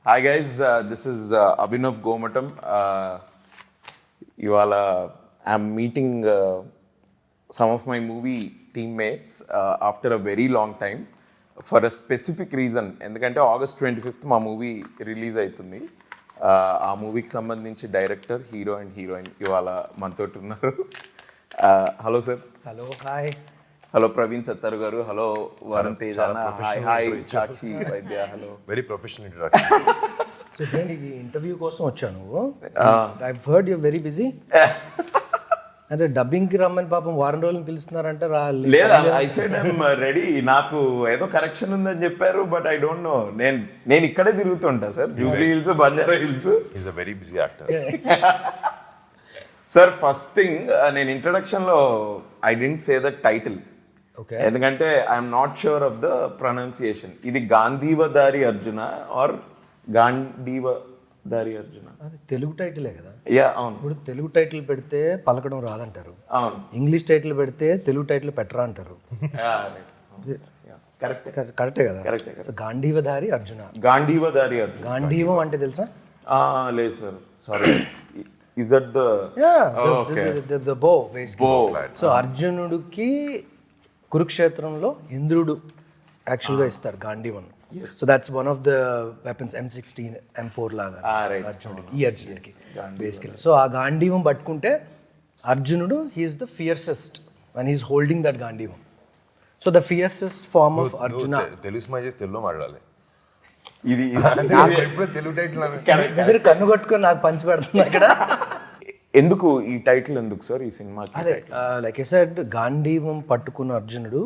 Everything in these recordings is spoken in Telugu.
Hi guys, this is Abhinav Gomatam. Ivala I'm meeting some of my movie teammates after a very long time for a specific reason. ఎందుకంటే August 25th మా మూవీ రిలీజ్ అవుతుంది. ఆ మూవీకి సంబంధించి డైరెక్టర్, హీరో అండ్ హీరోయిన్ ఇవాళ మనతో ఉన్నారు. Hello sir. Hello, hi. Hello Praveen Sattaru garu. Hello Varun Tej అన్న. Hi Sakshi Vaidya. Hello. Very professional introduction. So నేను ఈ ఇంటర్వ్యూ కోసం వచ్చాను. I heard you very busy. అంటే డబ్బింగ్కి రమ్మని పాపం వారం రోజులు పిలుస్తున్నారంటే లేదా? I said I'm ready. నాకు ఏదో కరెక్షన్ ఉందని చెప్పారు, బట్ ఐ డోంట్ నో. నేను ఇక్కడే తిరుగుతుంటా sir, Jubilee Hills, Banjara Hills. Is a very busy actor. Sir, first thing, నేను ఇంట్రడక్షన్లో I didn't say the title. ఎందుకంటే I'm not sure of the pronunciation. ఇది గాంధీవధారి అర్జున ఆర్ గాంధీవధారి అర్జున? అది తెలుగు టైటిలే కదా. యా, అవును. ఇప్పుడు తెలుగు టైటిల్ పెడితే పలకడం రాదంటారు. అవును. ఇంగ్లీష్ టైటిల్ పెడితే తెలుగు టైటిల్ పెట్టరా అంటారు. కరెక్టే కదా. సో గాంధీవధారి అర్జున. గాంధీవధారి అర్జున. గాంధీవం అంటే తెలుసా? లేదు sir, sorry. Is that the the bow basically. So అర్జునుడికి కురుక్షేత్రంలో ఇంద్రుడు యాక్చువల్గా ఇస్తారు గాంధీవం. So that's one of the weapons. M16 M4 లాగా అర్జునుడికి, ఈ అర్జునుడికి బేసికలీ. సో ఆ గాంధీవం పట్టుకుంటే అర్జునుడు he's the fiercest and he's holding that గాంధీవం. So the fiercest form of Arjuna. Telugu cinema చేసి తెలుగులో మాట్లాడాలి. ఇది తెలుగు టైటిల్ దగ్గర కన్ను కొట్టుకొని నాకు పంచి పెడుతుంది అక్కడ. ఎందుకు ఈ టైటిల్ ఎందుకు సార్ ఈ సినిమాకి? అదే లైక్ ఐ సెడ్, గాంధీవం పట్టుకున్న అర్జునుడు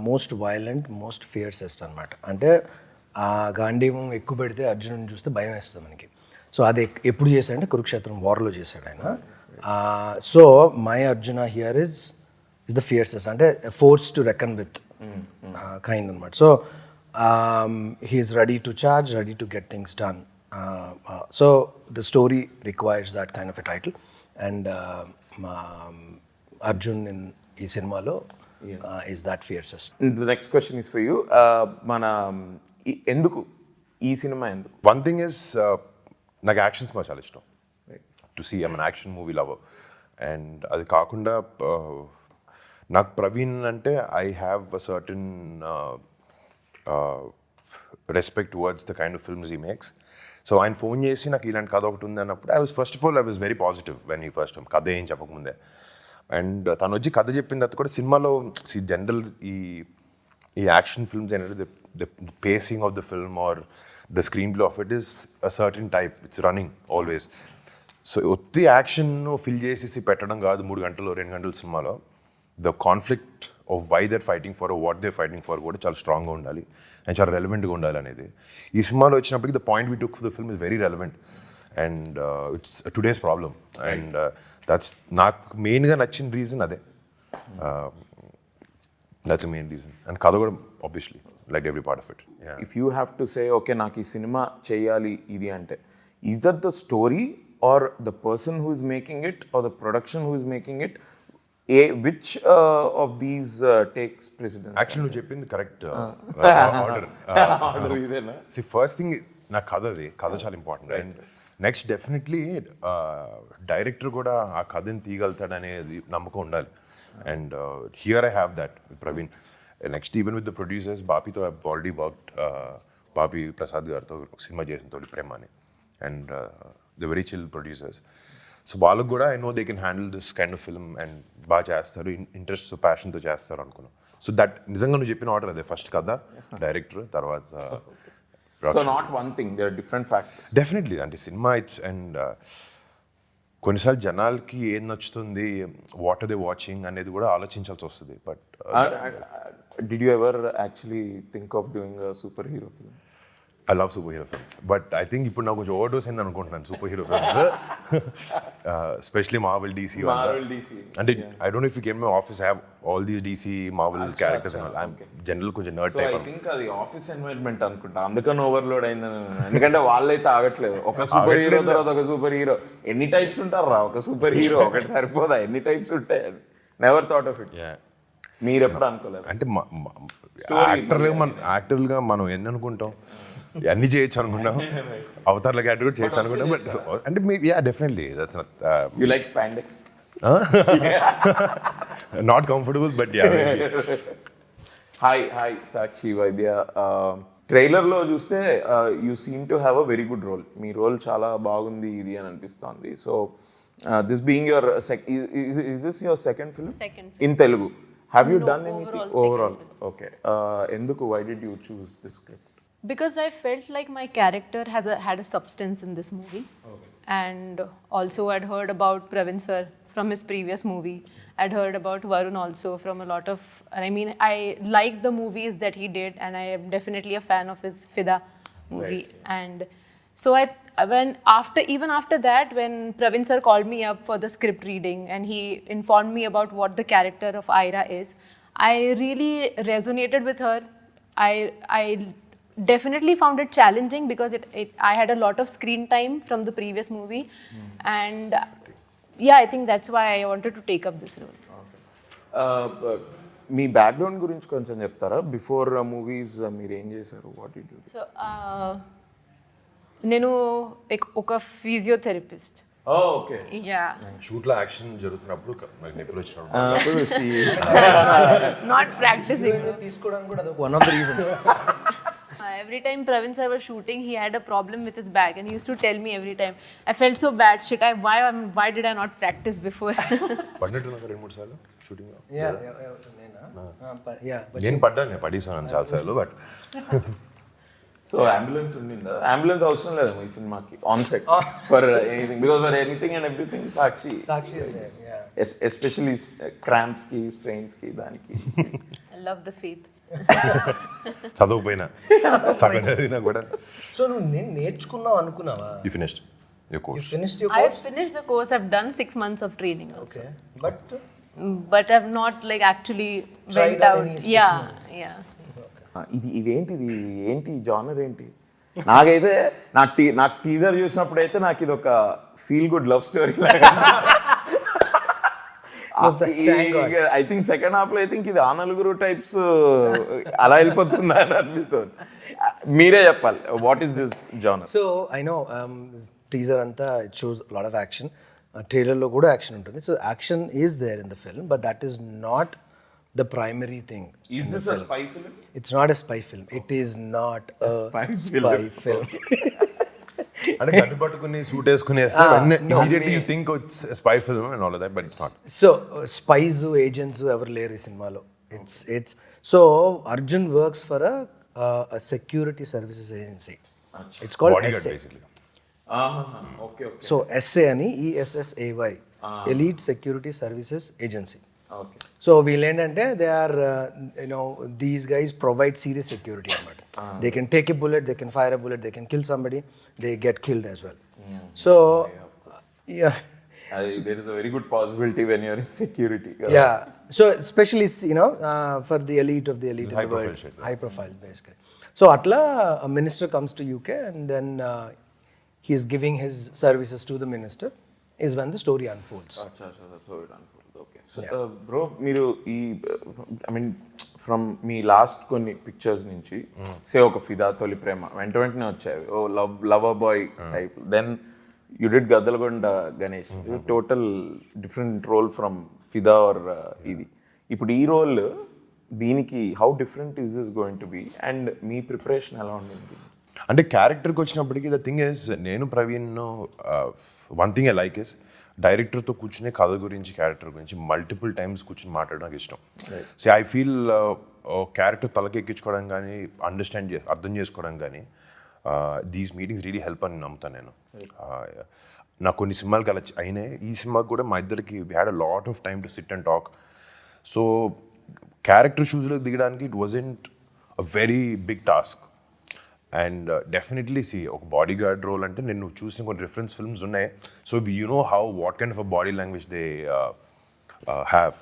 మోస్ట్ వైలెంట్, మోస్ట్ ఫియర్సెస్ట్ అనమాట. అంటే ఆ గాంధీవం ఎక్కువ పెడితే అర్జునుడిని చూస్తే భయం వేస్తుంది మనకి. సో అది ఎప్పుడు చేశాడంటే కురుక్షేత్రం వార్లో చేశాడు ఆయన. So my Arjuna here is the fiercest, అంటే force to reckon with kind అనమాట. So he is ready to charge, ready to get things done. So the story requires that kind of a title, and Arjun in ee cinemalo is that fiercest. The next question is for you. Mana enduku ee cinema enduku? One thing is నాకు యాక్షన్ సినిమా చాలా ఇష్టం. To see I'm an action movie lover. And అది కాకుండా నాకు ప్రవీణ్ అంటే I have a certain respect towards the kind of films he makes. So ఆయన ఫోన్ చేసి నాకు ఇలాంటి కథ ఒకటి ఉంది అన్నప్పుడు I was very positive when he first కథ ఏం చెప్పకముందే. అండ్ తను వచ్చి కథ చెప్పిన తర్వాత కూడా సినిమాలో జనరల్ ఈ యాక్షన్ ఫిల్మ్స్ ఏంటంటే the pacing of the film or the screenplay of it is a certain type, it's running always. So ఒత్తి యాక్షన్ ఫిల్ చేసేసి పెట్టడం కాదు 3 గంటలు 2 గంటల సినిమాలో. The conflict of why they're fighting for, what they fighting for కూడా చాలా స్ట్రాంగ్గా ఉండాలి అండ్ చాలా రెలవెంట్గా ఉండాలి అనేది. ఈ సినిమాలో వచ్చినప్పటికీ the point we took for the film is very relevant and it's today's problem. And that's నాకు మెయిన్గా నచ్చిన రీజన్ అదే. That's main reason. అండ్ కథ కూడా obviously like every part of it. If you have to say okay నాకు ఈ సినిమా చేయాలి ఇది అంటే, is that the story or the person who is making it or the production who is making it? Which of these takes precedence? Actually, నువ్వు చెప్పింది కరెక్ట్ ఆర్డర్. ఇదేనా? సి ఫస్ట్ థింగ్ నాకు కథ చాలా important. And next definitely director కూడా ఆ కథని తీయగలుగుతాడు అనేది నమ్మకం ఉండాలి. And here I have that with Praveen. Next even with the producers, బాపీతో I already worked. Bapi Prasad గారితో సినిమా చేసిన తొలి ప్రేమ అని. And the very chill producers. So వాళ్ళకు కూడా I know they can handle this kind of film and బాగా చేస్తారు, ఇంట్రెస్ట్ ప్యాషన్తో చేస్తారు అనుకున్నాను. సో దట్ నిజంగా నువ్వు చెప్పిన ఆర్డర్ అదే, ఫస్ట్ కథ, డైరెక్టర్, తర్వాత. So not one thing, there are different factors. Definitely అంటే సినిమా ఇట్స్. అండ్ కొన్నిసార్లు జనాలకి ఏం నచ్చుతుంది, వాట్ ఆర్ దే వాచింగ్ అనేది కూడా ఆలోచించాల్సి వస్తుంది. But did you ever actually think of doing a super hero film? I love superhero films, but I think ఇప్పుడు నాకు కొంచెం ఓవర్డోస్ అయింది అనుకుంటున్నాను superhero films, especially Marvel DC. అంటే I don't know if you came my office, I have all these DC Marvel characters and I am general కొంచెం నర్డ్ టైప్. ఐ థింక్ అది ఆఫీస్ ఎన్వైరన్మెంట్ అనుకుంటా, అందుకని ఓవర్లోడ్ అయింది. ఎందుకంటే వాళ్ళైతే ఆగట్లేదు, ఒక సూపర్ హీరో తర్వాత ఒక సూపర్ హీరో. ఎన్ని టైప్స్ ఉంటారా ఒక సూపర్ హీరో? ఒకటి సరిపోదా? ఎన్ని టైప్స్ ఉంటాయి? Never thought of it. మీరు ఎప్పుడు అనుకోలేదు? అంటే యాక్టర్గా మనం ఎన్ని అనుకుంటాం, అన్ని చేయొచ్చు అనుకున్నాం, అవతార్ల క్యారెక్టర్ కూడా చేయొచ్చు అనుకున్నాం. బట్ అంటే మీ definitely that's you like spandex? Not comfortable but hi Sakshi Vaidya. ట్రైలర్లో చూస్తే you seem to have a very good role. మీ రోల్ చాలా బాగుంది ఇది అని అనిపిస్తోంది. So this being your is this your second film? Second film. In Telugu. Have you No, done anything? overall second Overall. Okay. Enduku, why did you choose this script? Because I felt like my character had a substance in this movie. Okay. And also I'd heard about Praveen sir from his previous movie. I'd heard about Varun also from a lot of, I mean, I like the movies that he did, and I am definitely a fan of his Fida movie. Right. And so even after that, when Praveen sir called me up for the script reading and he informed me about what the character of Ira is, I really resonated with her. I definitely found it challenging because I had a lot of screen time from the previous movie. And yeah, I think that's why I wanted to take up this role. Me background గురించి కొంచెం చెప్తారా? బిఫోర్ మూవీస్ మీరు ఏం చేశారు? What you do? సో నేను ఒక ఫిజియోథెరపిస్ట్. ఓకే. యా, షూట్లో యాక్షన్ జరుగుతున్నప్పుడు నాకు నొప్పులు వచ్చినప్పుడు నాట్ ప్రాక్టీసింగ్. తీసుకోవడానికి కూడా అదొక one of the reasons. Every time Praveen sir was shooting, he had a problem with his back, and he used to tell me every time. I felt so bad. Shit, why did I not practice before? పడినట్టున్నా 2-3 సార్లు షూటింగ్. Yeah. నేను పడ్డాను, నేను పడేసాను చాలాసార్లు. బట్ సో అంబులెన్స్ ఉండిందా? అంబులెన్స్ అవసరం లేదు ఈ సినిమాకి on set for anything, because for anything and everything Sakshi is there, yeah. Especially cramps కి, స్ట్రెయిన్స్ కి, దానికి. I love the faith. చదవకపోయినా సగం చదివినా కూడా. సో నువ్వు నేను నేర్చుకున్నావు అనుకున్నావా? You finished your You course. finished your I course? have finished the course. I've done 6 months of training also. Okay. But But I've not like actually Tried went out out. any Yeah, specimens? yeah. ఇదేంటి జానర్ ఏంటి? నాకైతే నాకు టీజర్ చూసినప్పుడు అయితే నాకు ఇది ఒక feel good love story I think second half లో ఐ థింక్ ఇది ఆ నలుగురు టైప్స్ అలా వెళ్ళిపోతుందా అని అనిపిస్తుంది. మీరే చెప్పాలి, what is this genre? So I know teaser అంతా it shows lot of action. ట్రైలర్లో కూడా యాక్షన్ ఉంటుంది. So action is there in the film, but that is not the primary thing. Is this a spy film? It's not a spy film. It is not a spy film. అంటే కన్ను పట్టుకుని సూట్ వేసుకుని వేస్తే immediately you think it's spy film and all that, but it's not. So spies agents ఎవరు లేరు ఈ సినిమాలో. It's so Arjun works for a security services agency. It's called bodyguard SA. Basically. Okay. So SA అని ESSAY, Elite Security Services Agency. Okay. So వీళ్ళు ఏంటంటే they are these guys provide serious security అనమాట. They can take a bullet, they can fire a bullet, they can kill somebody, they get killed as well. So there is a very good possibility when you're in security. yeah, so especially for the elite of the elite in High the world, profile shit, high profile basically. So atla a minister comes to UK and then he is giving his services to the minister is when the story unfolds. Bro, మీరు ఈ ఐ మీన్ ఫ్రమ్ మీ లాస్ట్ కొన్ని పిక్చర్స్ నుంచి సే ఒక ఫిదా, తొలి ప్రేమ వెంటనే వచ్చాయి, ఓ lover boy type. Then you did Gaddalakonda Ganesh, total different role from Fidaa or ఇది. ఇప్పుడు ఈ రోల్ దీనికి how different is this going to be and మీ ప్రిపరేషన్ ఎలా ఉండింది? అంటే క్యారెక్టర్కి వచ్చినప్పటికీ ద థింగ్ ఇస్, నేను Praveen one thing I like is డైరెక్టర్తో కూర్చునే కథ గురించి, క్యారెక్టర్ గురించి మల్టిపుల్ టైమ్స్ కూర్చుని మాట్లాడడం నాకు ఇష్టం. సో ఐ ఫీల్ క్యారెక్టర్ తలకెక్కించుకోవడం కానీ, అర్థం చేసుకోవడం కానీ దీస్ మీటింగ్స్ రియలీ హెల్ప్ అని నమ్ముతాను నేను. నాకు కొన్ని సినిమాలకి అలా అయినాయి. ఈ సినిమాకి కూడా మా ఇద్దరికి we had a lot of time to sit and talk. So character షూస్లో దిగడానికి it wasn't a very big task. And definitely ఒక బాడీ గార్డ్ రోల్ అంటే నేను చూసిన కొన్ని రిఫరెన్స్ ఫిల్మ్స్ ఉన్నాయి. So you know what kind of a body language they have.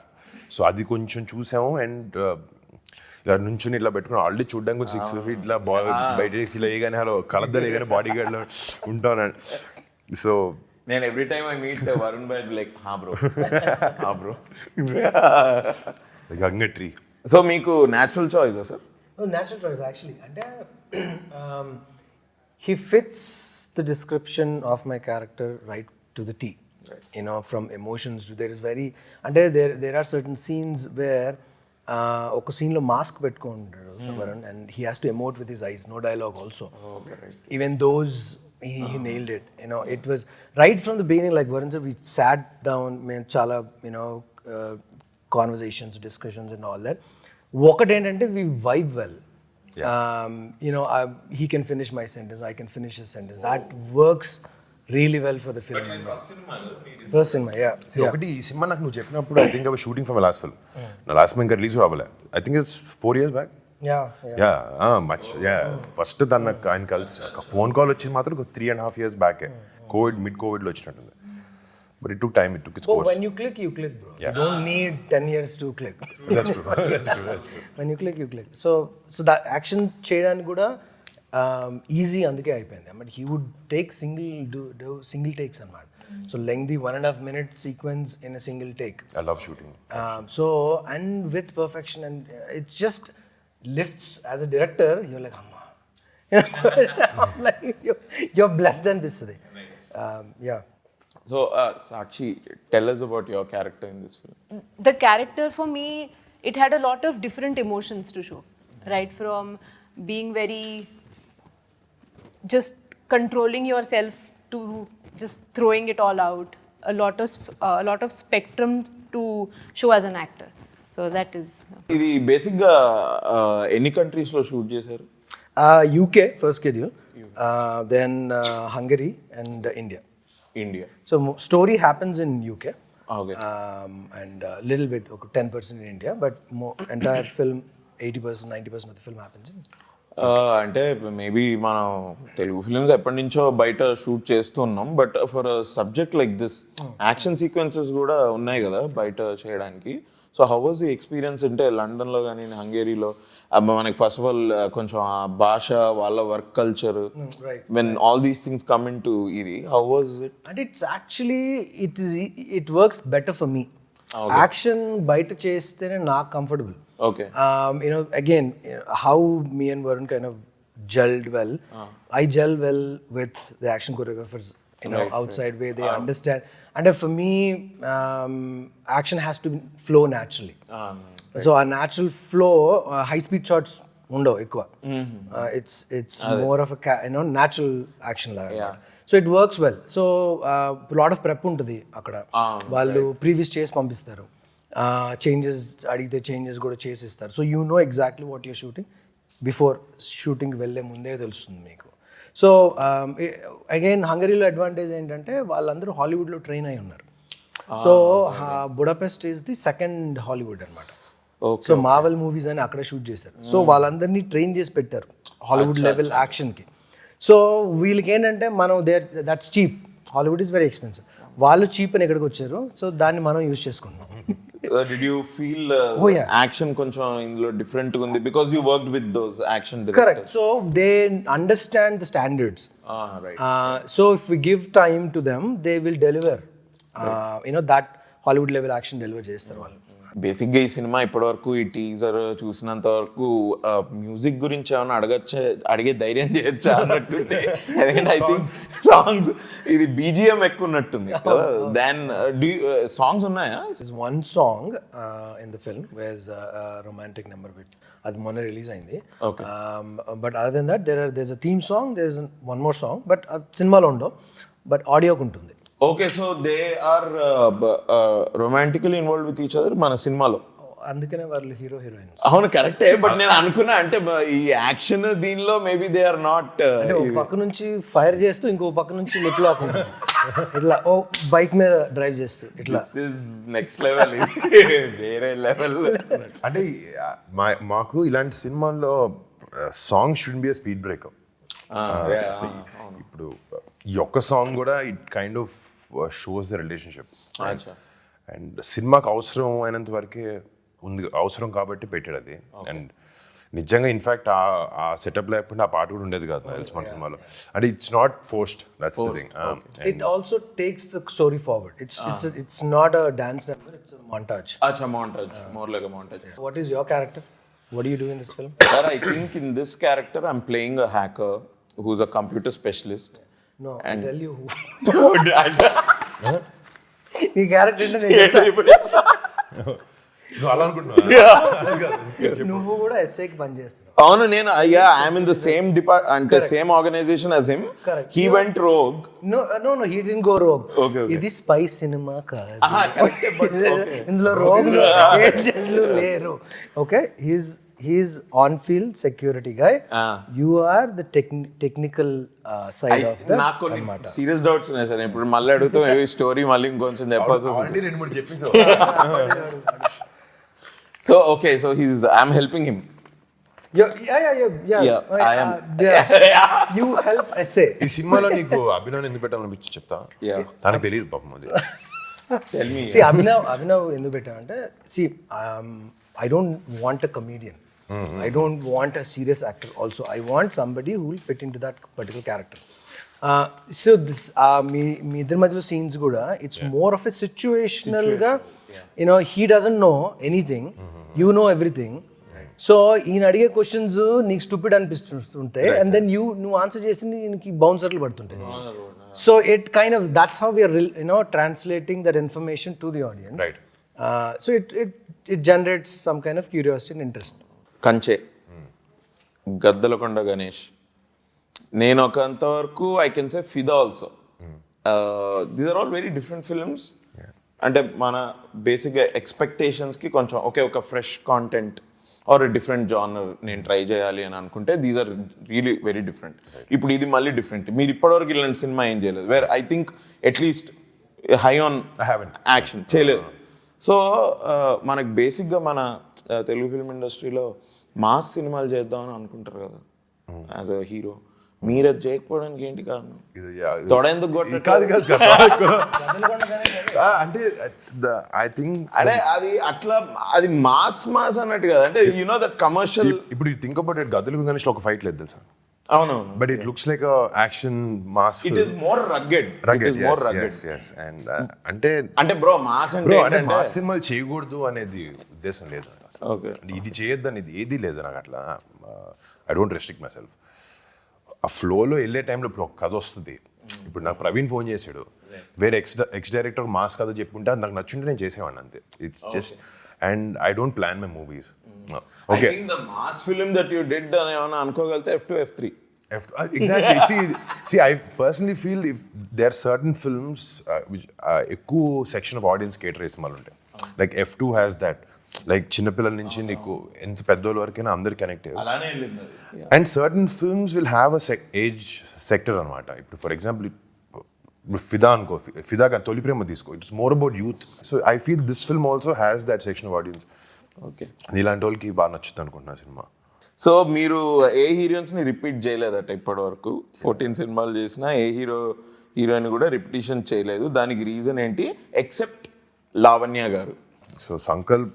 So అది కొంచెం చూసాము. అండ్ ఇలా నుంచుని ఇట్లా పెట్టుకుని ఆల్రెడీ చూడడానికి కొంచెం 6 feet ఇట్లా బయట ఇలా వేయగానే హలో కలద్దలేగానే బాడీ గార్డ్లో ఉంటాను. సో నేను every time I meet Varun by like హా బ్రో గంగట్రీ. సో మీకు natural choice sir? Natural choice actually. అంటే he fits the description of my character right to the T. Right. You know, from emotions to there is very, and there are certain scenes where ఒక scene లో mask పెట్టుకుంటాడు Varun, and he has to emote with his eyes, no dialogue also. Okay, right. Even those he nailed it. You know, it was right from the beginning, like Varun said, we sat down, మేము చాలా conversations, discussions and all that. ఒకటి ఏంటంటే we vibe well. He can finish my sentence, I can finish his sentence. That works really well for the film. First cinema, yeah. See, ఒకటి ఈ సినిమా నాకు నువ్వు చెప్పినప్పుడు I think I was shooting for my last film. నా లాస్ట్ ఫిల్మ్ ఇంకా రిలీజ్ అవ్వలే. I think it's 4 years back. First ఆయన కలిసి ఫోన్ కాల్ వచ్చింది మాత్రం 3.5 years బ్యాక్. మిడ్ కోవిడ్లో వచ్చినట్టుంది. But it took time, it took its course. When you click, bro. Yeah. You don't need 10 years to click. That's true. When you click. So that action cheyadaniki kuda easy అందుకే అయిపోయింది. But he would take single takes అన్నమాట. So lengthy 1.5 minute sequence in a single take. I love shooting. And with perfection, and it just lifts. As a director, you're like, amma. Like you're blessed and this today. Yeah. So, Sakshi, tell us about your character in this film. The character for me, it had a lot of different emotions to show, right? From being very just controlling yourself to just throwing it all out. A lot of spectrum to show as an actor. So that is. ఇది బేసిక్గా ఎన్ని కంట్రీస్లో షూట్ చేశారు? UK first schedule, then Hungary and India. So story happens in UK. Okay. And a little bit, 10% in India, but entire film, 80%, 90% of the film happens in. అంటే మేబీ మనం తెలుగు ఫిల్మ్స్ ఎప్పటి నుంచో బయట షూట్ చేస్తున్నాం, but for subject like this action sequences కూడా ఉన్నాయి కదా బయట చేయడానికి. So how was the experience? అంటే లండన్లో కానీ హంగేరీలో మనకి ఫస్ట్ ఆఫ్ ఆల్ కొంచెం ఆ భాష, వాళ్ళ work culture, when all these things come in to ఇది, how was it? And it's actually it works better for me. Action బయట చేస్తేనే నాకు comfortable. Okay. Again, how me and Varun kind of gelled well. I gel well with the action choreographers, outside where they understand. And for me, action has to flow naturally. Right. So a natural flow, high-speed shots undo ekkuva. It's more of a natural action laga. Yeah. So it works well. So a lot of prep untadi akkada. Vallu previous chase pampistaru. Changes అడిగితే చేంజెస్ కూడా చేసిస్తారు. So you know exactly what you're shooting before shooting వెళ్ళే ముందే తెలుస్తుంది మీకు. సో అగైన్ హంగరీలో అడ్వాంటేజ్ ఏంటంటే వాళ్ళందరూ హాలీవుడ్లో ట్రైన్ అయి ఉన్నారు. So Budapest is the second Hollywood అనమాట. సో మార్వెల్ మూవీస్ అని అక్కడ షూట్ చేశారు. సో వాళ్ళందరినీ ట్రైన్ చేసి పెట్టారు హాలీవుడ్ లెవెల్ యాక్షన్కి. సో వీళ్ళకి ఏంటంటే మనం that's cheap. Hollywood is very expensive. వాళ్ళు చీప్ అని ఎక్కడికి వచ్చారు. సో దాన్ని మనం యూజ్ చేసుకున్నాం. Did you feel action కొంచెం ఇందులో డిఫరెంట్ గా ఉంది because you worked with those action directors? Correct. So they understand the standards. Right. So if we give time to them, they will deliver. That Hollywood level action deliver చేస్తారు వాళ్ళు. బేసిక్గా ఈ సినిమా ఇప్పటివరకు ఈ టీజర్ చూసినంత వరకు మ్యూజిక్ గురించి ఏమైనా అడిగే ధైర్యం చేయొచ్చా అన్నట్టుంది. ఎందుకంటే ఐ థింక్ సాంగ్స్ ఇది బీజిఎం ఎక్కువ ఉన్నట్టుంది. దెన్ సాంగ్స్ ఉన్నాయా? One song in the film where romantic number with అది మొన్న రిలీజ్ అయింది. But other than that there is a theme song, there is one more song, but సినిమాలో ఉండవు, బట్ ఆడియోకి ఉంటుంది. Okay, so they are romantically involve with each other మన సినిమాలో. అందుకనే వాళ్ళు హీరో హీరోయిన్స్. అవును, కరెక్టే. బట్ నేను అనుకున్నా అంటే ఈ యాక్షన్ దీనిలో మేబీ దే ఆర్ నాట్. ఒక పక్క నుంచి ఫైర్ చేస్తూ ఇంకో పక్క నుంచి లిప్ లాక్ ఇట్లా బైక్ మీద డ్రైవ్ చేస్తూ ఇట్లా నెక్స్ట్ లెవెల్, వేరే లెవెల్. అంటే మాకు ఇలాంటి సినిమాల్లో song should be a speed breaker. ఇప్పుడు ఈ ఒక్క సాంగ్ కూడా it kind of shows the relationship. And సినిమాకి అవసరం అయినంత వరకే ఉంది, అవసరం కాబట్టి పెట్టాడు అది. అండ్ నిజంగా ఇన్ఫాక్ట్ ఆ సెటప్ లేకపోతే ఆ పాట కూడా ఉండేది కాదు నాకు తెలిసి మన సినిమాలో. అంటే it's not forced, that's the thing. It also takes the story forward. It's not a dance number, it's a montage. Acha, montage, more like a montage. What is your character? What do you do in this film? Sir, I think in this character I'm playing a hacker who's a computer specialist. No, I And- tell you who. నీ క్యారెక్టర్ అంటే నేను చెప్తా. నువ్వు అలా అనుకుంటున్నావు నువ్వు కూడా ఎస్ఐకి పని చేస్తున్నావు. అవును, నేను ఐఎమ్ ఇన్ ద సేమ్ అంటే same organization as him. Correct. He went rogue. No, he didn't go rogue. Okay. ఇది స్పై సినిమా కాదు. ఇందులో But- రోగులు ఏజెంట్లు లేరు. Okay, he's on field security guy. You are the technical side of the నాకు కొన్ని అన్నమాట. సీరియస్ డౌట్స్ ఉన్నాయి సార్. ఇప్పుడు మళ్ళీ అడుగుతాం ఈ స్టోరీ మళ్ళీ ఇంకొంచెం చెప్పాల్సి వస్తుంది. 2-3 చెప్పేసావు. So okay, so I'm helping him. Yeah. I am. You help essay. ఈ సినిమాలో నీకు అభినవ్ ఎందుకు పెట్టాలనిపించి చెప్తా. Yeah. తనకు తెలియదు పాపం అది. Tell me. See, అభినవ్ ఎందుకు పెట్టానంటే, see, I don't want a comedian. I don't want a serious actor also. I want somebody who will fit into that particular character. So this మీ ఇద్దరి మధ్యలో సీన్స్ కూడా it's more of a situational గా, he doesn't know anything, you know everything. So ఈయన అడిగే క్వశ్చన్స్ నీకు స్టూపిడ్ అనిపిస్తుంటాయి, అండ్ దెన్ నువ్వు ఆన్సర్ చేసి నీకు బౌన్సర్లు పడుతుంటాయి. So it kind of that's how we're translating that information to the audience. Right. So it generates some kind of curiosity and interest. Kanche, Gaddalakonda Ganesh, నేను ఒకంతవరకు I can say Fidaa also. These are all very different films. అంటే మన బేసిక్గా ఎక్స్పెక్టేషన్స్కి కొంచెం ఒక fresh content or different genre నేను ట్రై చేయాలి అని అనుకుంటే these are really very different. ఇప్పుడు ఇది మళ్ళీ డిఫరెంట్. మీరు ఇప్పటివరకు ఇలాంటి సినిమా ఏం చేయలేదు where I think at least high on action చేయలేదు. సో మనకు బేసిక్గా మన తెలుగు ఫిల్మ్ ఇండస్ట్రీలో మాస్ సినిమాలు చేద్దామని అనుకుంటారు కదా యాజ్ అ హీరో. మీరు అది చేయకపోవడానికి ఏంటి కారణం? తొడ ఎందుకు అంటే ఐ థింక్ అదే అది అట్లా అది మాస్ అన్నట్టు కదా. అంటే యు నో దట్ కమర్షియల్. ఇప్పుడు థింక్ అబౌట్ ఇట్, గదులు గణేష్ ఒక ఫైట్ లేదు తెలుసా? అవునవును. But it looks like action mass. It is more rugged. అంటే బ్రో మాస్ అంటే మాస్ సినిమాలు చేయకూడదు అనేది ఉద్దేశం లేదు అసలు. ఓకే, అంటే ఇది చేయొద్దు అనేది ఏది లేదు నాకు అట్లా. I don't restrict my self. ఆ ఫ్లోలో వెళ్ళే టైంలో ఇప్పుడు ఒక కథ వస్తుంది. ఇప్పుడు నాకు ప్రవీణ్ ఫోన్ చేశాడు, వేరే ఎక్స్ డైరెక్టర్ మాస్ కథ చెప్పుకుంటే అది నాకు నచ్చుంటే నేను చేసేవాడిని అంతే. It's just and I don't plan my movies. Okay, I think the mass film that you did అని ఏమైనా అనుకోగలితే F2 F3. Exactly. See, I personally feel if there are certain films which ఎక్కువ సెక్షన్ ఆఫ్ ఆడియన్స్ కేటర్ చేసి మళ్ళీ ఉంటాయి. Like F2 has that. Like చిన్నపిల్లల నుంచి నీకు ఎంత పెద్దోళ్ళ వరకైనా అందరు కనెక్ట్ అయ్యారు. అలానే వెళ్ళింది. And certain films will have a age sector అనమాట. ఇప్పుడు ఫర్ ఎగ్జాంపుల్ ఫిదా అనుకో, ఫిదా కానీ తొలి ప్రేమ తీసుకో, it's more about youth. So I feel this film also has that section of audience. Okay, ఇలాంటి వాళ్ళకి బాగా నచ్చుతుంది అనుకుంటున్నా సినిమా. సో మీరు ఏ హీరోయిన్స్ని రిపీట్ చేయలేదట ఇప్పటి వరకు? 14 సినిమాలు చేసినా ఏ హీరోయిన్ కూడా రిపిటేషన్ చేయలేదు. దానికి రీజన్ ఏంటి ఎక్సెప్ట్ లావణ్య గారు? సో సంకల్ప్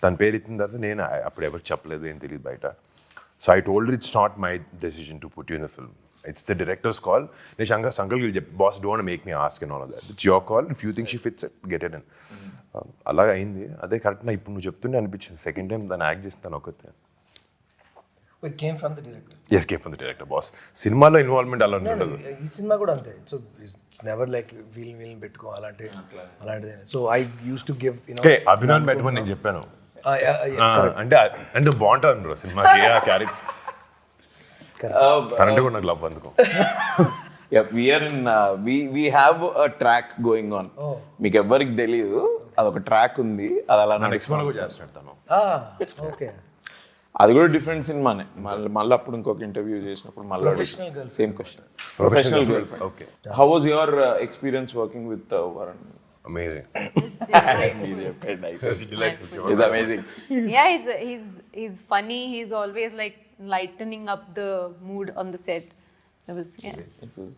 తన పేరు ఇచ్చిన తర్వాత నేను అప్పుడు ఎవరికి చెప్పలేదు, ఏం తెలియదు బయట. So I told it's not my decision to put you in the film, it's the directors call. నేను సంకల్కి చెప్పి boss don't make me ask and all of that, it's your call, if you think she fits it get it. And అలాగే అయింది. అదే కరెక్ట్. నా ఇప్పుడు నువ్వు చెప్తుంటే అనిపించింది సెకండ్ టైం దాన్ని యాక్ట్ చేస్తాను ఒకతే. It came from the director. Yes, came from the director, boss. సినిమాలో ఇన్వాల్వ్మెంట్ అలా ఉండదు. ఈ సినిమా కూడా అంతే. So it's never like wheel పెట్టుకో అలాంటిది. So I use to give okay, Abhinav పెట్టమని నేను చెప్పాను. అంటే బాగుంటుంది బ్రో సినిమాకి ఆ క్యారెక్టర్. తనంటే కూడా నాకు లవ్ అందుకో. we have a track going on. మీకు ఎవరికి తెలియదు, అదొక ట్రాక్ ఉంది. అది అలా నెక్స్ట్ సినిమా కూడా చేస్తాను తను. ఓకే, అది కూడా డిఫరెంట్ సినిమానే. మళ్ళీ అప్పుడు ఇంకొక ఇంటర్వ్యూ చేసినప్పుడు మళ్ళీ same question. Professional girl friend. Okay, how was your experience working with Varun? Amazing. It's amazing. Yeah, he's funny. He's always like lightening up the mood on the set. It was It was.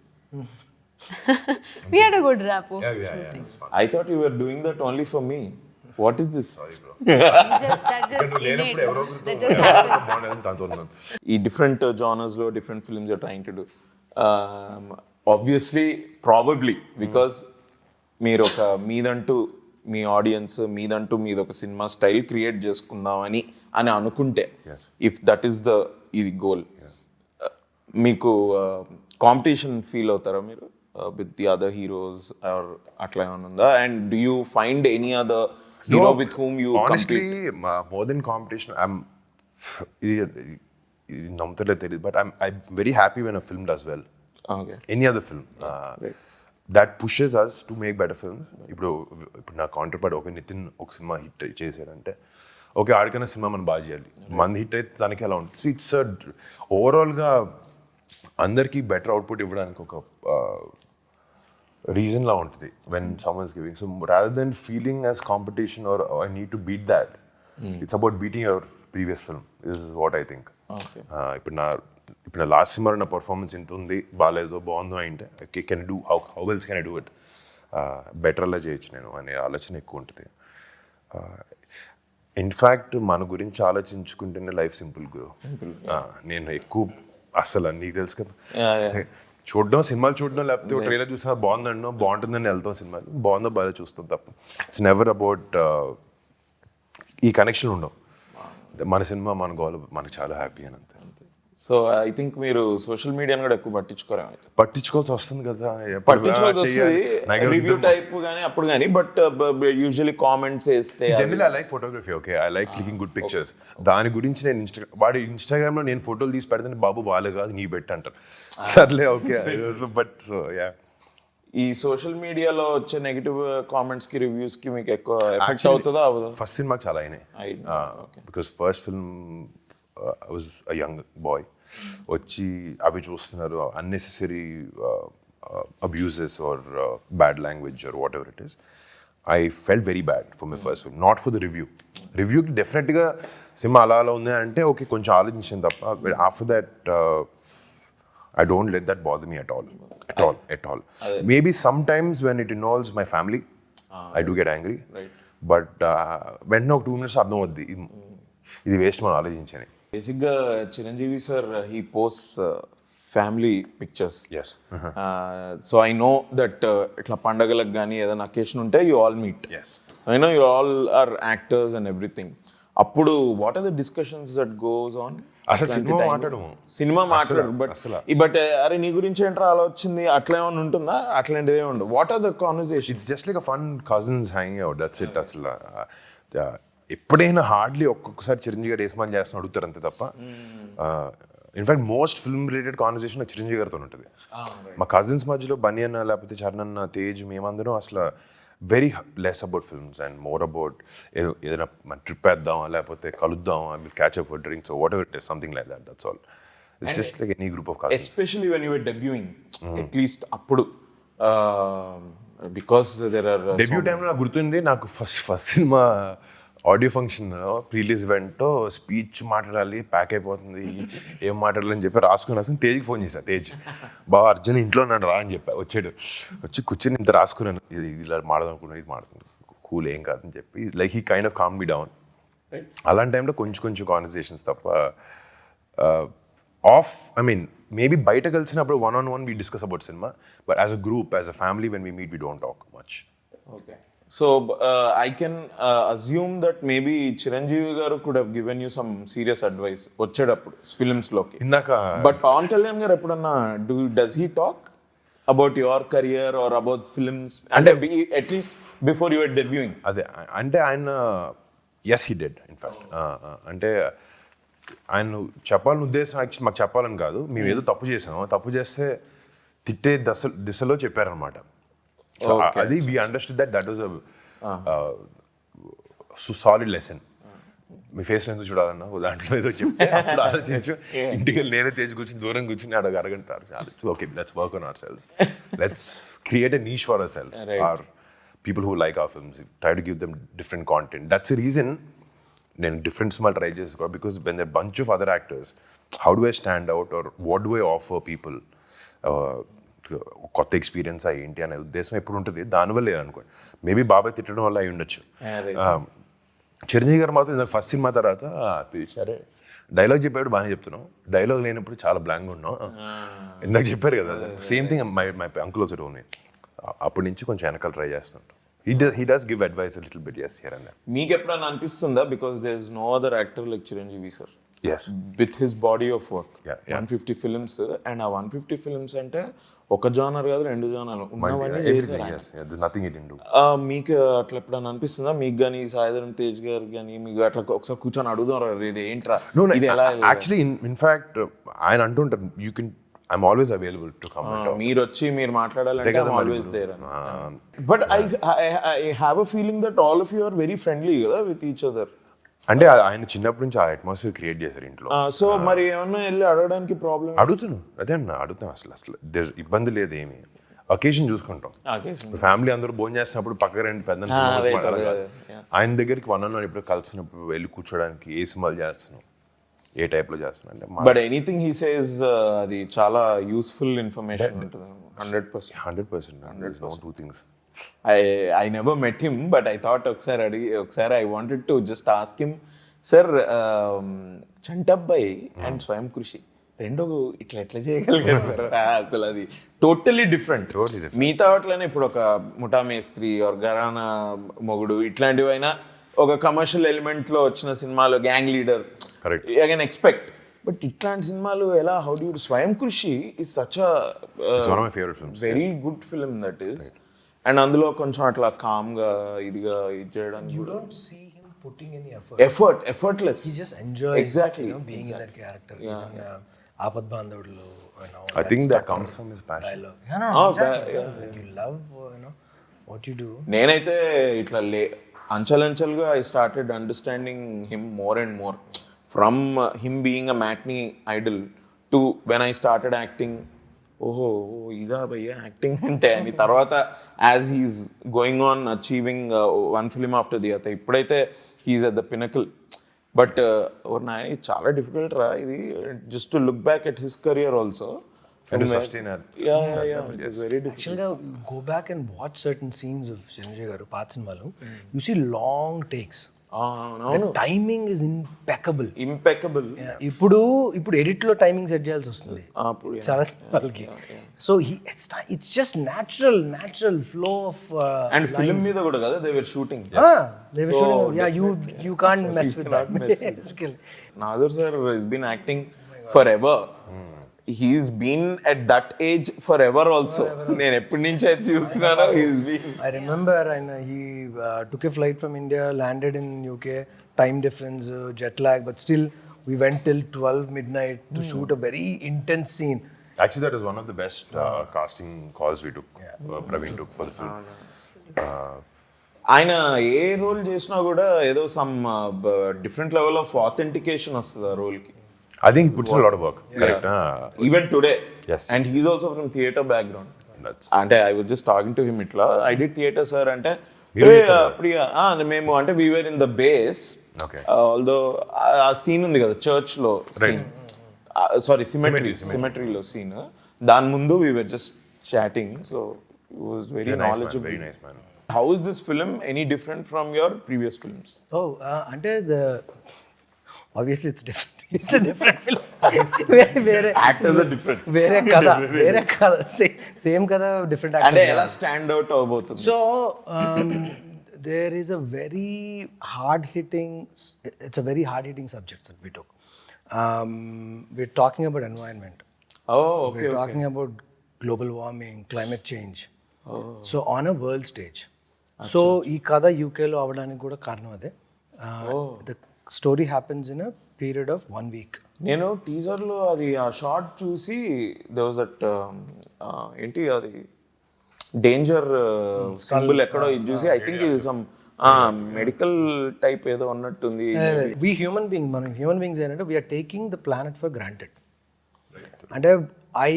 we had a good rapport. Yeah, it was fun. I thought you were doing that only for me. What is this? Sorry bro. That just innate. That just happened. ఈ డిఫరెంట్ జానర్స్లో different films you're trying to do. Obviously probably because మీరు ఒక మీదంటూ మీ ఆడియన్స్ మీదంటూ మీద ఒక సినిమా స్టైల్ క్రియేట్ చేసుకుందామని అనుకుంటే, ఇఫ్ దట్ ఈస్ ఇది గోల్, మీకు కాంపిటీషన్ ఫీల్ అవుతారా మీరు with the other heroes or అట్లా ఏమైనా ఉందా? And do you find any other hero with whom you honestly more than competition ఇది నమ్ముతలే తెలియదు but I'm very happy when a film does well. Okay. Any other film that pushes us to make better films. ఇప్పుడు నా కౌంటర్ పార్ట్ ఒక నితిన్ ఒక సినిమా హిట్ చేశాడంటే ఓకే ఆడికైనా సినిమా మనం బాగా చేయాలి, మంది హిట్ అయితే దానికి ఎలా ఉంటుంది. ఇట్స్ ఓవరాల్గా అందరికీ బెటర్ అవుట్పుట్ ఇవ్వడానికి ఒక రీజన్ లా ఉంటుంది when someone's giving. So rather than feeling as competition or I need to beat that, it's about beating your previous film is what I think. ఇప్పుడు నా లాస్ట్ సినిమా నా పర్ఫార్మెన్స్ ఇంత ఉంది, బాగాలేదో బాగుందో అంటే can do how wells can I do it, better అలా చేయొచ్చు నేను అనే ఆలోచన ఎక్కువ ఉంటుంది. ఇన్ఫ్యాక్ట్ మన గురించి ఆలోచించుకుంటేనే లైఫ్ సింపుల్ గురు. నేను ఎక్కువ అసలు నీకు తెలుసు కదా, చూడడం సినిమాలు చూడడం లేకపోతే ఒక ట్రైలర్ చూసా బాగుందన్నో బాగుంటుందని వెళ్తాం, సినిమాలు బాగుందో బాగా చూస్తాం తప్ప ఇట్స్ నెవర్ అబౌట్ ఈ కనెక్షన్ ఉండవు. మన సినిమా మన గోల్ మనకు చాలా హ్యాపీ అని అంతే. సో ఐ థింక్ మీరు సోషల్ మీడియాని కూడా ఎక్కువ పట్టించుకోరేమో. పట్టించుకోవాల్సి వస్తుంది కదా, పట్టించుకోవాల్సి వస్తుంది రివ్యూ టైప్ కానీ అప్పుడు కానీ, బట్ యూజువల్లీ కామెంట్స్ వేస్తే generally I like photography, okay I like clicking good pictures. దాని గురించి నేను వాడి ఇన్స్టాగ్రామ్లో నేను ఫోటోలు తీసి పెడితే బాబు వాళ్ళు కాదు నీ బెట్ అంటారు. సర్లే ఓకే బట్ సో యా. ఈ సోషల్ మీడియాలో వచ్చే నెగిటివ్ కామెంట్స్ కి రివ్యూస్ కి మీకు ఎక్కువ ఎఫెక్ట్ అవుతుందా? ఫస్ట్ సినిమాకి చాలా అయినాయి because first film I was a young boy, వచ్చి అవి చూస్తున్నారు unnecessary abuses or bad language or whatever it is. I felt very bad for my first film, not for the రివ్యూకి డెఫినెట్గా సినిమా అలా అలా ఉంది అంటే ఓకే కొంచెం ఆలోచించాను తప్ప after that I don't let that bother me at all. Maybe sometimes when it involves my family, I do get angry. Right. But when no 2 minutes అర్థం అవుద్ది ఇది వేస్ట్ మనం ఆలోచించని. బేసిక్గా Chiranjeevi sir he post family pictures. Yes. So I know that ఇట్లా పండగలకు కానీ ఏదైనా అకేషన్ ఉంటే you all meet. Yes. I know you all are actors and everything. అప్పుడు what are the discussions that goes on? అసలు సినిమా మాట్లాడు బట్ అరే నీ గురించి ఏంట్రా అలా వచ్చింది అట్లా ఏమైనా ఉంటుందా? అట్లాంటిది ఏమి ఉండదు. What are the conversation? It's just like a fun cousins hanging out, that's it. అసలు ఎప్పుడైనా హార్డ్లీ ఒక్కొక్కసారి చిరంజీవి గారు ఏస్మాన్ చేస్తాను అడుగుతారు అంతే తప్ప in fact most film related conversation Chiranjeevi గారితో ఉంటుంది. మా కజిన్స్ మధ్యలో బన్నీ అన్న లేకపోతే చరణ్ అన్న తేజ్ మేమందరం అసలు very less about films and more about ఏదైనా మన ట్రిప్ వేద్దామా లేకపోతే కలుద్దామా, will catch up for drinks whatever it is, something like that, that's all. It's just like any group of cousins. Especially when you were debuting at least అప్పుడు బికాస్ దేర్ ఆర్ డెబ్యూ టైంలో నాకు గుర్తుంది, నాకు ఫస్ట్ సినిమా audio function prerelease event speech మాట్లాడాలి ప్యాక్ అయిపోతుంది ఏం మాట్లాడాలని చెప్పి రాసుకుని తేజ్కి ఫోన్ చేశా. తేజ్ బాగా అర్జున్ ఇంట్లో నన్ను రా అని చెప్పా. వచ్చి కూర్చొని ఇంత రాసుకున్నాను, ఇది ఇలా మాడదాం అనుకున్నాను, ఇది మాడుతుంది కూల్ ఏం కాదని చెప్పి like he kind of calm me down. అలాంటి టైంలో కొంచెం కాన్వర్సేషన్స్ తప్ప మేబీ బయట కలిసినప్పుడు 1-on-1 we discuss about cinema, but as a group, as a family, when we meet, we don't talk much. Okay. So I can assume that maybe Chiranjeevi garu could have given you some serious advice వచ్చేటప్పుడు films లోకి. But Pawan Kalyan garu ఎప్పుడన్నా does he talk about your career or about films and at least before you were debuting? అదే అంటే ఆయన yes he did in fact. అంటే ఆయన చెప్పాలని ఉద్దేశం యాక్చువల్లీ మాకు చెప్పాలని కాదు, మేము ఏదో తప్పు చేస్తే తిట్టే దిశలో చెప్పారనమాట. So అది we understood that was a solid lesson. Me face ఎందుకు చూడాలన్నా దాంట్లో ఏదో చెప్పి అప్పుడు ఆలోచించు, ఇంటికి నేనే తేజ్ కూర్చుని దూరం కూర్చుని అరగంట okay let's work on our self, let's create a niche for our self, or people who like our films, try to give them different content. That's a reason నేను డిఫరెంట్ సినిమాలు ట్రై చేసుకో, because when there bunch of other actors how do I stand out or what do I offer people, కొత్త ఎక్స్పీరియన్స్ ఏంటి అనే ఉద్దేశం ఎప్పుడు ఉంటుంది. దానివల్ల లేదనుకోండి, మేబీ బాబాయ్ తిట్టడం వల్ల అయి ఉండొచ్చు. చిరంజీవి గారు మాత్రం ఫస్ట్ సినిమా తర్వాత సరే డైలాగ్ చెప్పాడు బాగానే చెప్తున్నాం, డైలాగ్ లేనప్పుడు చాలా బ్లాంక్గా ఉన్నాం ఇందాక చెప్పారు కదా, same thing my uncle also told me. అప్పటి నుంచి కొంచెం వెనకాల ట్రై చేస్తుంటాం. He does give advice a little bit, yes, here and there. మీకు ఎప్పుడైనా అనిపిస్తుందా because there is no other actor like Chiranjeevi sir? Yes. With his body of work. Yeah, yeah. 150 films, and ఆ 150 ఫిల్మ్స్ అంటే ఒక జానర్ కాదు, 2 జానర్లు ఉన్నవన్నీ Everything, చేశారు ఆయన. yes. Yeah, there's nothing he didn't do. మీకు అట్లా ఎప్పుడైనా అనిపిస్తుందా, మీకు కానీ సాయిధరం తేజ్ గారు కానీ మీకు అట్లా ఒకసారి కూర్చొని అడుగుదాం, ఇది ఏంట్రా, No, ఇది ఎలా actually, in fact, ఆయన అంటుంటారు, I'm always available to come and talk. మీరు వచ్చి మీరు మాట్లాడాలంటే కదా మరి ఆల్వేస్ ఇప్పుడు. There. But I have a feeling that all of you are very friendly కదా విత్ ఈచ్ అదర్. అంటే ఆయన చిన్నప్పటి నుంచి ఆ అట్మాస్ఫియర్ క్రియేట్ చేశారు ఇంట్లో. సో మరి ఏమన్నా వెళ్ళి అడగడానికి ప్రాబ్లం? అడుగుతాను, అదే అన్న అడుగుతాను. అసలు ఇబ్బంది లేదు ఏమి. అకేషన్ చూసుకుంటాం. ఫ్యామిలీ అందరూ భోజనం చేస్తున్నప్పుడు పక్క రెండు పెద్ద ఆయన దగ్గరికి 1-on-1 ఇప్పుడు కలిసినప్పుడు వెళ్ళి కూర్చోడానికి ఏ సినిమాలు చేస్తున్నాం, ఏ టైప్ లో చేస్తున్నాం అంటే. బట్ ఎనీథింగ్ హీ సేస్ అది చాలా యూస్ఫుల్ ఇన్ఫర్మేషన్ ఉంటుంది. 100%. No two things. I never met him, but I thought ఒకసారి I wanted to just ask him, sir, Chantabbai and స్వయం కృషి రెండు ఎట్లా చేయగలిగారు సార్? అసలు అది టోటలీ డిఫరెంట్. మిగతా వాటిలోనే ఇప్పుడు ఒక ముఠా మేస్త్రి ఆర్ గరానా మొగుడు ఇట్లాంటివైనా ఒక కమర్షియల్ ఎలిమెంట్ లో వచ్చిన సినిమాలు, gang leader, I can expect. But ఇట్లాంటి సినిమాలు ఎలా, హౌ డు యు, స్వయం కృషి is such a very good film that is. And అందులో కొంచెం అట్లా కామ్గా ఇదిగా ఇది చేయడానికి You don't see him putting any effortless. He just enjoys Exactly. being in that character. Even Aapat Bandhavadlo, I think that comes from his passion. dialogue. Exactly. When you love what you do. నేనైతే ఇట్లా అంచెలంచెలుగా I started understanding him more and more, from him being a matinee idol to when I started acting. ఓహో ఇదా భయ్యా యాక్టింగ్ అంటే అని. తర్వాత as he's going on achieving one film after the other, ఇప్పుడైతే he's at the pinnacle. But నాయన చాలా డిఫికల్ట్ రా ఇది, just to look back at his career also. And to sustain that. Yeah, it's very difficult. Actually, go back and watch certain scenes of Sanjay Garu Paat Sinmalu. You see long takes. The timing is impeccable. ఇప్పుడు ఎడిట్ లో టైమింగ్ సెట్ చేయాల్సి వస్తుంది చాలా సినిమాలకి. So it's just natural flow of. And film మీద కూడా కదా they were shooting. You can't mess with that. Nazar sir has been acting forever. He's been at that age forever also. నేను ఎప్పటి నుంచి అయితే చూస్తున్నానో he's been. I remember he took a flight from India, landed in UK, time difference, jet lag, but still we went till 12 midnight to shoot a very intense scene. Actually, that was one of the best casting calls we took. Praveen took for the film. ఆయన ఏ రోల్ చేసినా కూడా ఏదో some different level of authentication వస్తుంది ఆ రోల్కి. I think he puts in a lot of work. Correct. Even today. Yes. And he's also from theatre background. అంటే I was just talking to him ఇట్లా, I did theatre sir అంటే మేము అంటే we were in the base. Okay. Although ఆ సీన్ ఉంది కదా చర్చ్ లో సీన్, సారీ సిమెట్రీలో సీన్, దాని ముందు we were just chatting, so he was very knowledgeable. Very nice man. How is this film any different from your previous films? అంటే obviously it's different. It's a different film. Actors are different. వేరే కథ సేమ్ కథ డిఫరెంట్ అంటే యాక్టర్స్. ఎలా స్టాండ్ అవుట్ అవబోతుంది? So there is a very hard-hitting subject that we took. We're talking about environment. Okay. We're talking about global warming, climate change. So on a world stage. So ఈ కథ యూకేలో అవడానికి కూడా కారణం అదే. The story happens in a period of 1 week. నేను టీజర్లో అది ఆ షార్ట్ చూసి there was that ఏంటి అది డేంజర్ సింబల్ ఎక్కడో ఇది చూసి ఐ థింక్ ఇది సమ్ మెడికల్ టైప్ ఏదో ఉన్నట్టుంది. We human beings ఏంటంటే we are taking the planet for granted. అంటే I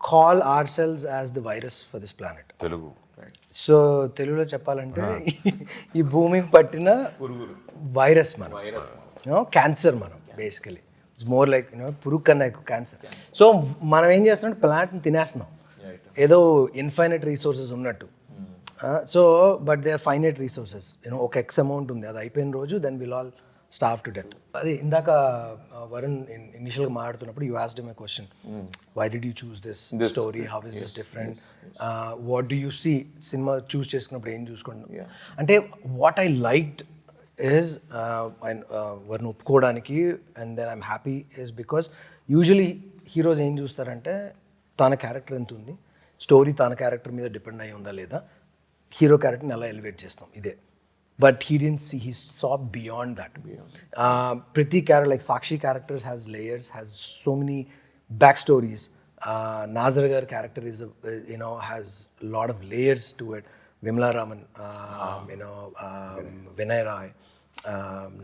call ourselves as the virus for this planet. Telugu. So తెలుగులో చెప్పాలంటే ఈ భూమికి పట్టిన వైరస్ మనం, క్యాన్సర్ మనం బేసికలీ. ఇట్స్ మోర్ లైక్ పురుగు కన్నా ఎక్కువ క్యాన్సర్. సో మనం ఏం చేస్తున్నాం, ప్లాంట్ని తినేస్తున్నాం ఏదో ఇన్ఫైనైట్ రీసోర్సెస్ ఉన్నట్టు. So but they are finite resources, ఒక ఎక్స్ అమౌంట్ ఉంది, అది అయిపోయిన రోజు then will all starve to death. అది ఇందాక వరుణ్ ఇనిషియల్గా మాట్లాడుతున్నప్పుడు you asked him a question, why did you choose this story, how is this different, what do you see, సినిమా చూస్ చేసుకున్నప్పుడు ఏం చూసుకుంటున్నాం అంటే వాట్ ఐ లైక్డ్ is వారిని ఒప్పుకోవడానికి and then I'm happy is because usually heroes ఏం చూస్తారంటే తన క్యారెక్టర్ ఎంత ఉంది, స్టోరీ తన క్యారెక్టర్ మీద డిపెండ్ అయి ఉందా లేదా, హీరో క్యారెక్టర్ని ఎలా ఎలివేట్ చేస్తాం ఇదే. But he didn't see, he saw beyond that. ప్రతి character like Sakshi characters has layers, has so many back stories. Nazar gar character is has a lot of layers to it. Vimla Raman, Vinay Rai,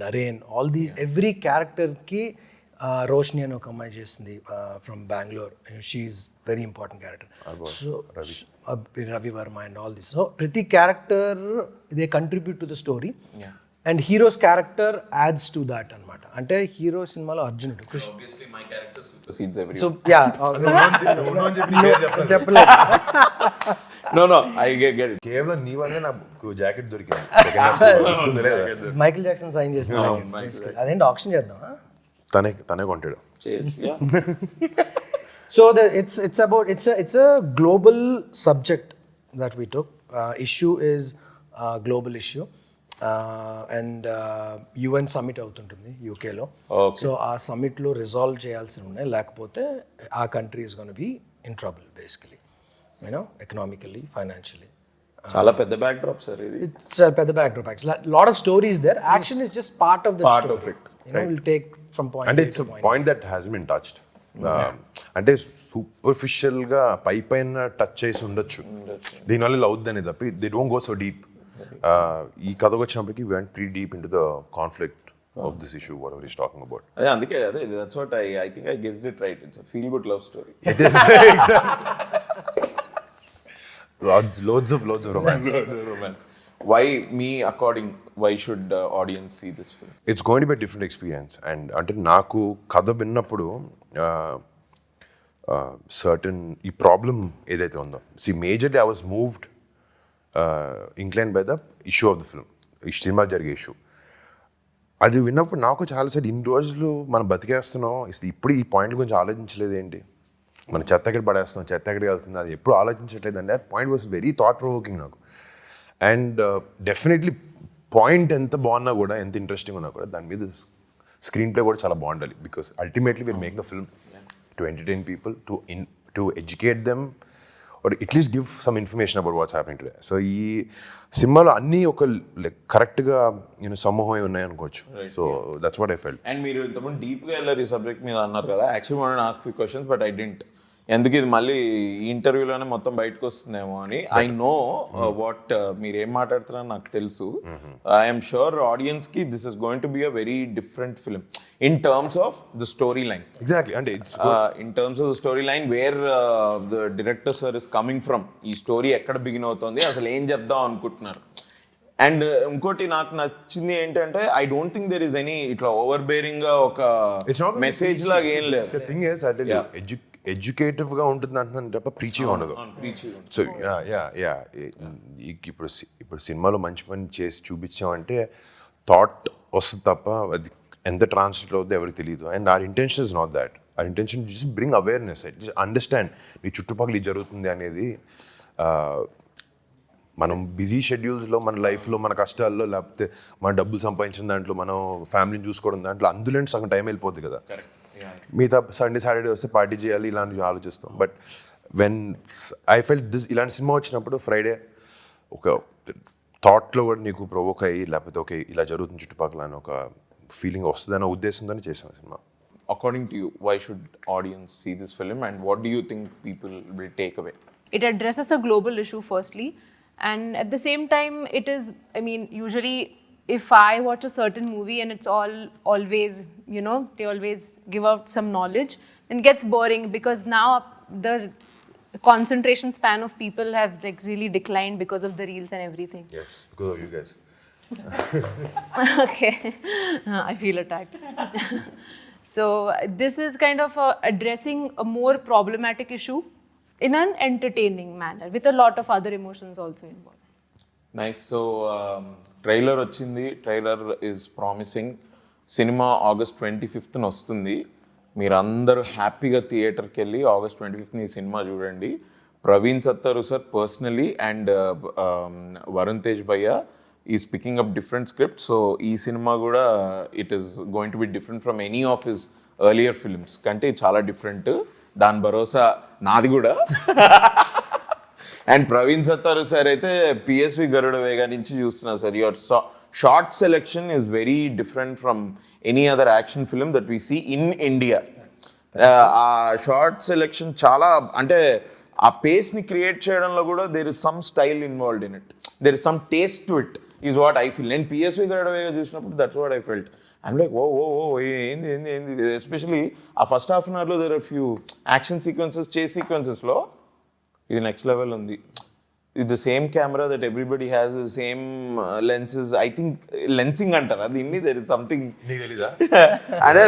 Naren, all these, every character ki Roshni and Okamai Jesndi from Bangalore, she's very important character. So Ravi Verma and all this. So pretty character they contribute to the story. Yeah. And hero's character adds to that anamata. Ante hero cinema lo Arjunudu. So obviously my character supersedes everyone. So yeah. No, I get it. కేవలం నీ వల్లే నాకు జాకెట్ దొరికింది. మైకిల్ జాక్సన్ సైన్ చేసిన అదేంటి ఆప్షన్ చేద్దామా? తనే కొంటాడు. So it's a global subject that we took. Issue is global issue. And UN summit అవుతుంటుంది యూకేలో. సో ఆ సమ్మిట్లో రిజాల్వ్ చేయాల్సి ఉన్నాయి, లేకపోతే ఆ country is gonna be in trouble basically, economically, financially. చాలా పెద్ద బ్యాక్ డ్రాప్ సార్ ఇది. ఇట్స్ పెద్ద backdrop actually. Lot of stories there, action is just part of the story. Will take from point. అంటే it's point that has been touched. అంటే సూపర్ఫిషియల్గా పైన టచ్ చేసి ఉండొచ్చు, దీనివల్ల ఇలా అవుద్దని తప్పి they don't go so deep. ఈ కథకు వచ్చినప్పటికీ we went pretty deep into the conflict of this issue, whatever he's talking about. అదే అందుకే that's what I think I guessed it right. It's a feel good love story. It is. Loads of romance. Why should audience see this film? It's going to be a different experience. And అంటే నాకు కథ విన్నప్పుడు certain ఈ ప్రాబ్లం ఏదైతే ఉందో, majorly I was moved, inclined by the issue of the film, ఈ సినిమా జరిగే ఇష్యూ. అది విన్నప్పుడు నాకు చాలాసార్లు ఇన్ని రోజులు మనం బతికేస్తున్నాం, ఇప్పుడు ఈ పాయింట్ గురించి ఆలోచించలేదు ఏంటి, మన చెత్త ఎక్కడ పడేస్తున్నాం, చెత్త ఎక్కడికి వెళ్తుంది, అది ఎప్పుడు ఆలోచించట్లేదు అండి. ఆ point was very thought provoking నాకు. అండ్ డెఫినెట్లీ పాయింట్ ఎంత బాగున్నా కూడా, ఎంత ఇంట్రెస్టింగ్ ఉన్నా కూడా, దాని మీద స్క్రీన్ ప్లే కూడా చాలా బాగుండాలి. Because ultimately will make the film to entertain people, to educate them, or at least give some information about what's happening today. So ఈ సినిమాలో అన్నీ ఒక కరెక్ట్గా సమూహం ఉన్నాయి అనుకోవచ్చు. So that's what I felt. And మీరు ఇంతకుముందు డీప్గా వెళ్ళారు ఈ సబ్జెక్ట్ మీద అన్నారు కదా. Actually want to ask few questions but I didn't, ఎందుకు ఇది మళ్ళీ ఈ ఇంటర్వ్యూలోనే మొత్తం బయటకు వస్తుందేమో అని. ఐ నో వాట్ మీరు ఏం మాట్లాడుతున్నారో నాకు తెలుసు. ఐఎమ్ షూర్ ఆడియన్స్కి this is going to be a very different film in terms of the story line. Exactly. అంటే in terms of the story line where the director sir is coming from, ఈ స్టోరీ ఎక్కడ బిగిన్ అవుతుంది, అసలు ఏం చెప్దాం అనుకుంటున్నారు. అండ్ ఇంకోటి నాకు నచ్చింది ఏంటంటే I don't think there is any ఇట్లా ఓవర్ బేరింగ్ గా ఒక మెసేజ్ లాగా ఏం లేదు. ఎడ్యుకేటివ్గా ఉంటుంది అంటున్నాను తప్ప ప్రీచింగ్ ఉండదు. సో ఇప్పుడు సినిమాలో మంచి పని చేసి చూపించామంటే థాట్ వస్తుంది తప్ప అది ఎంత ట్రాన్స్లేట్ అవుతుందో ఎవరికి తెలియదు. And our intention is not that. Our intention just bring awareness, understand నీ చుట్టుపక్కల ఇది జరుగుతుంది అనేది. మనం బిజీ షెడ్యూల్స్లో, మన లైఫ్లో, మన కష్టాల్లో, లేకపోతే మన డబ్బులు సంపాదించిన దాంట్లో, మనం ఫ్యామిలీని చూసుకోవడం దాంట్లో, అందులో సగం టైం వెళ్ళిపోద్ది కదా. మిగతా సండే సాటర్డే వస్తే పార్టీ చేయాలి ఇలాంటివి ఆలోచిస్తాం. But when I felt this, ఇలాంటి సినిమా వచ్చినప్పుడు ఫ్రైడే ఒక థాట్లో కూడా నీకు ప్రొవోక్ అయ్యి, లేకపోతే ఓకే ఇలా జరుగుతుంది చుట్టుపక్కల అని ఒక ఫీలింగ్ వస్తుందనే ఉద్దేశంతో చేసాం cinema. According to you, why should audience see this film and what do you think people will take away? It addresses a global issue firstly, and at the same time it is, I mean, usually if I watch a certain movie and it's always, they always give out some knowledge, and it gets boring because now the concentration span of people have like really declined because of the reels and everything. Yes, because of you guys. Okay. I feel attacked. So this is kind of addressing a more problematic issue in an entertaining manner with a lot of other emotions also involved. Nice. So trailer వచ్చింది, ట్రైలర్ ఈజ్ ప్రామిసింగ్. సినిమా August 25th వస్తుంది. మీరందరూ హ్యాపీగా థియేటర్కి వెళ్ళి August 25th ఈ సినిమా చూడండి. Praveen Sattaru sir personally and Varun Tej భయ్య is picking up different script. So ఈ సినిమా కూడా it is going to be different from any of his earlier films కంటే చాలా డిఫరెంట్. దాని భరోసా నాది కూడా. అండ్ ప్రవీణ్ సత్తారు సార్ అయితే పిఎస్వి గరుడ వేగ నుంచి చూస్తున్నారు sir. Your shot selection is very different from any other action film that we see in India. ఆ షార్ట్ సెలెక్షన్ చాలా అంటే ఆ పేస్ని క్రియేట్ చేయడంలో కూడా there is some style involved in it, there is some taste to it is what I feel. నేను పిఎస్వి గరుడవేగా చూసినప్పుడు that's what I felt. I'm like ఓ ఓ ఓ ఏంది ఏంది ఏంది. ఎస్పెషలీ ఆ ఫస్ట్ హాఫ్ అన్ అవర్లో there are few action sequences, chase సీక్వెన్సెస్లో ఇది నెక్స్ట్ లెవెల్ ఉంది. ఇది the same camera that everybody has, the same lenses. I think lensing అంటారు అది ఇన్ని, దెర్ ఇస్ సంథింగ్. నీకు తెలీదా? అదే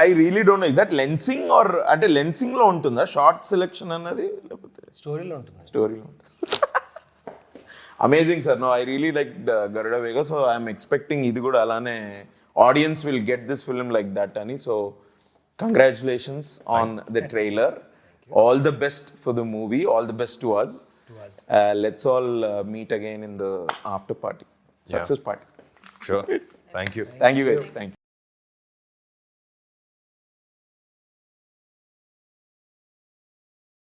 I really don't know, is that lensing or అంటే లెన్సింగ్లో ఉంటుందా షార్ట్ సెలెక్షన్ అన్నది, లేకపోతే స్టోరీలో ఉంటుంది. స్టోరీలో ఉంటుంది. Amazing sir. No I really like Garuda Vega. So I'm expecting ఇది కూడా అలానే audience will get this film like that అని. So congratulations on the trailer. All the best for the movie. All the best to us. Let's all meet again in the after party, success party. Sure. Thank you. Thank you guys. Thank you.